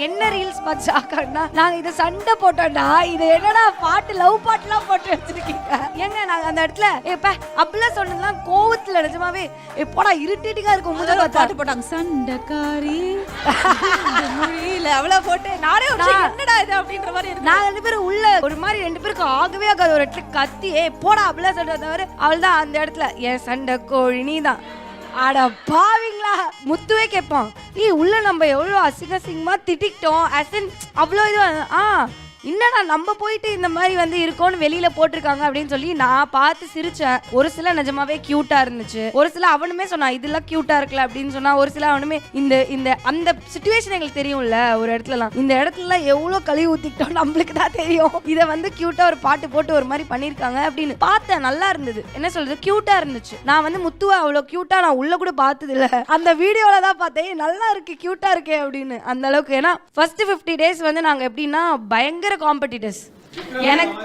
என்ன ரீல்ஸ் பார்த்து ஆக்கணும்னா நாங்க இதை சண்டை போட்டோம்னா இது என்னடா பாட்டு லவ் பாட்டுலாம் போட்டு வச்சிருக்கீங்க ஏங்க நாங்க அந்த இடத்துல எப்ப அப்படிலாம் சொன்னதுலாம் கோவத்துல நிஜமாவே எப்போடா இரிட்டேட்டிங்கா இருக்கும் முதல்ல பாட்டு போட்டாங்க சண்டைக்காரி முடியல அவ்வளவு போட்டு நானே என்னடா இது அப்படின்ற மாதிரி இருக்கு. நாங்க 2 பேரும் உள்ள ஒரு மாதிரி 2 பேருக்கு ஆகவே ஆகாது ஒரு இடத்துல கத்தி போடா அப்படிலாம் சொல்றத தவிர அவள் தான் அந்த இடத்துல என் சண்டை கோழி நீ தான் அட பாவீங்களா முத்துவே கேட்பான் உள்ள நம்ம எவ்வளோ அசிங்கமா திட்டிக்கிட்டோம் அவ்வளோ இது என்னடா நம்ம போயிட்டு இந்த மாதிரி வந்து இருக்கோன்னு வெளியில போட்டிருக்காங்க அப்படின்னு சொல்லி நான் பார்த்து சிரிச்சேன். ஒரு சில நிஜமாவே கியூட்டா இருந்துச்சு, ஒரு சில அவனுமே சொன்னா இதெல்லாம் கியூட்டா இருக்கல அப்படின்னு சொன்னா, ஒரு சில அவனுமே இந்த அந்த சிச்சுவேஷன் எங்களுக்கு தெரியும்ல ஒரு இடத்துலலாம் இந்த இடத்துலலாம் எவ்வளோ கழுவி ஊத்திக்கிட்டோம் நம்மளுக்கு தான் தெரியும். இதை வந்து கியூட்டா ஒரு பாட்டு போட்டு ஒரு மாதிரி பண்ணியிருக்காங்க அப்படின்னு பார்த்தேன். நல்லா இருந்தது, என்ன சொல்றது கியூட்டா இருந்துச்சு. நான் வந்து முத்துவ அவ்வளோ கியூட்டா நான் உள்ள கூட பார்த்தது இல்லை, அந்த வீடியோல தான் பார்த்தேன் நல்லா இருக்கு கியூட்டா இருக்கே அப்படின்னு. அந்த அளவுக்கு ஏன்னா ஃபர்ஸ்ட் 50 days வந்து நாங்க எப்படின்னா பயங்கர காம்படிட்டர்ஸ். எனக்கு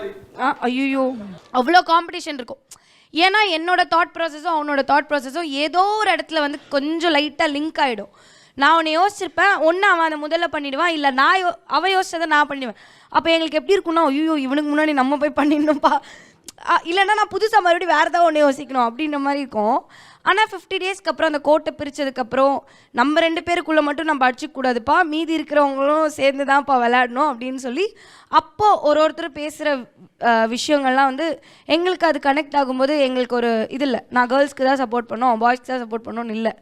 ஐயோ அவ்வளோ காம்படிஷன் இருக்கும். ஏன்னா என்னோட தாட் ப்ராசஸும் அவனோட தாட் ப்ராசஸும் ஏதோ ஒரு இடத்துல வந்து கொஞ்சம் லைட்டாக லிங்க் ஆகிடும். நான் அவனை யோசிச்சிருப்பேன், ஒன்று அவன் அதை முதல்ல பண்ணிடுவான், இல்லை நான் அவன் யோசிச்சதை நான் பண்ணிடுவேன். அப்போ எங்களுக்கு எப்படி இருக்குன்னா ஐயோ இவனுக்கு முன்னாடி நம்ம போய் பண்ணிடணும்ப்பா, இல்லைன்னா நான் புதுசாக மறுபடியும் வேறு ஏதாவது ஒன்று யோசிக்கணும் அப்படின்ற மாதிரி இருக்கும். ஆனால் 50 daysக்கு அப்புறம் அந்த கோட்டை பிரித்ததுக்கப்புறம் நம்ம 2 பேருக்குள்ளே மட்டும் நம்ம அடிச்சிக்கூடாதுப்பா, மீதி இருக்கிறவங்களும் சேர்ந்து தான்ப்பா விளையாடணும் அப்படின்னு சொல்லி அப்போது ஒருத்தர் பேசுகிற விஷயங்கள்லாம் வந்து எங்களுக்கு அது கனெக்ட் ஆகும்போது எங்களுக்கு ஒரு இது இல்லை, நான் கேர்ள்ஸ்க்கு தான் சப்போர்ட் பண்ணோம் பாய்ஸ்க்கு தான் சப்போர்ட் பண்ணோன்னு இல்லை,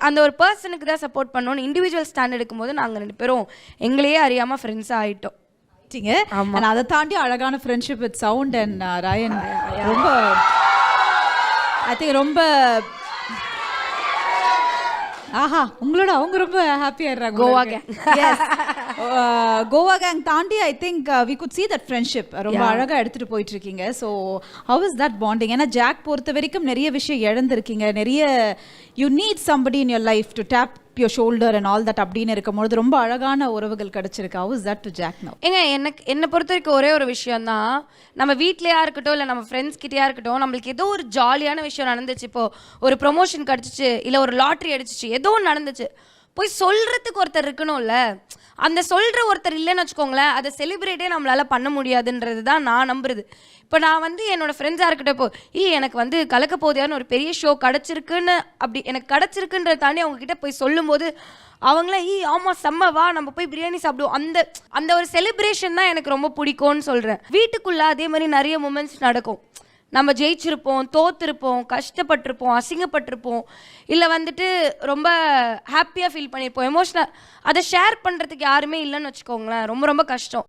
அந்த ஒரு பர்சனுக்கு தான் சப்போர்ட் பண்ணோன்னு இண்டிவிஜுவல் ஸ்டாண்ட் எடுக்கும்போது நாங்கள் 2 பேரும் எங்களையே அறியாமல் ஃப்ரெண்ட்ஸாக ஆகிட்டோம். அதை தாண்டி அழகான friendship with sound and Raayan ரொம்ப ஐ திங்க் ரொம்ப உங்களோட அவங்க ரொம்ப ஹாப்பியா இருக்காங்க. கோவா கேங் தாண்டி I think we could see that friendship ரொம்ப அழகா எடுத்துட்டு போயிட்டு இருக்கீங்க. So how is that bonding? ஏன்னா ஜாக் பொறுத்த வரைக்கும் நிறைய விஷயம் இழந்திருக்கீங்க, நிறைய you need somebody in your life to tap your shoulder and all that அப்படின்னு இருக்கும்போது ரொம்ப அழகான உறவுகள் கிடைச்சிருக்கு. How is that to Jack now? என்னை பொறுத்த வரைக்கும் ஒரே ஒரு விஷயம் தான், நம்ம வீட்லையா இருக்கட்டும் இல்லை நம்ம ஃப்ரெண்ட்ஸ் கிட்டயா இருக்கட்டும், நம்மளுக்கு ஏதோ ஒரு ஜாலியான விஷயம் நடந்துச்சு, இப்போ ஒரு ப்ரொமோஷன் கிடச்சிச்சு இல்லை ஒரு லாட்ரி அடிச்சிச்சு, ஏதோ ஒன்று நடந்துச்சு, போய் சொல்கிறதுக்கு ஒருத்தர் இருக்கணும்ல. அந்த சொல்கிற ஒருத்தர் இல்லைன்னு வச்சுக்கோங்களேன், அதை செலிப்ரேட்டே நம்மளால் பண்ண முடியாதுன்றது தான் நான் நம்புறது. இப்போ நான் வந்து என்னோடய ஃப்ரெண்ட்ஸாக இருக்கட்டும், இப்போ எனக்கு வந்து கலக்க போதையான்னு ஒரு பெரிய ஷோ கிடச்சிருக்குன்னு அப்படி எனக்கு கிடச்சிருக்குன்றத தாண்டி அவங்கக்கிட்ட போய் சொல்லும்போது அவங்களாம் ஆமாம் செம்ம வா நம்ம போய் பிரியாணி சாப்பிடுவோம், அந்த ஒரு செலிப்ரேஷன் தான் எனக்கு ரொம்ப பிடிக்கும்னு சொல்கிறேன். வீட்டுக்குள்ளே அதே மாதிரி நிறைய மூமெண்ட்ஸ் நடக்கும், நம்ம ஜெயிச்சிருப்போம், தோத்துருப்போம், கஷ்டப்பட்டிருப்போம், அசிங்கப்பட்டிருப்போம், இல்லை வந்துட்டு ரொம்ப ஹாப்பியாக ஃபீல் பண்ணியிருப்போம், எமோஷனல் அதை ஷேர் பண்ணுறதுக்கு யாருமே இல்லைன்னு வச்சுக்கோங்களேன், ரொம்ப ரொம்ப கஷ்டம்.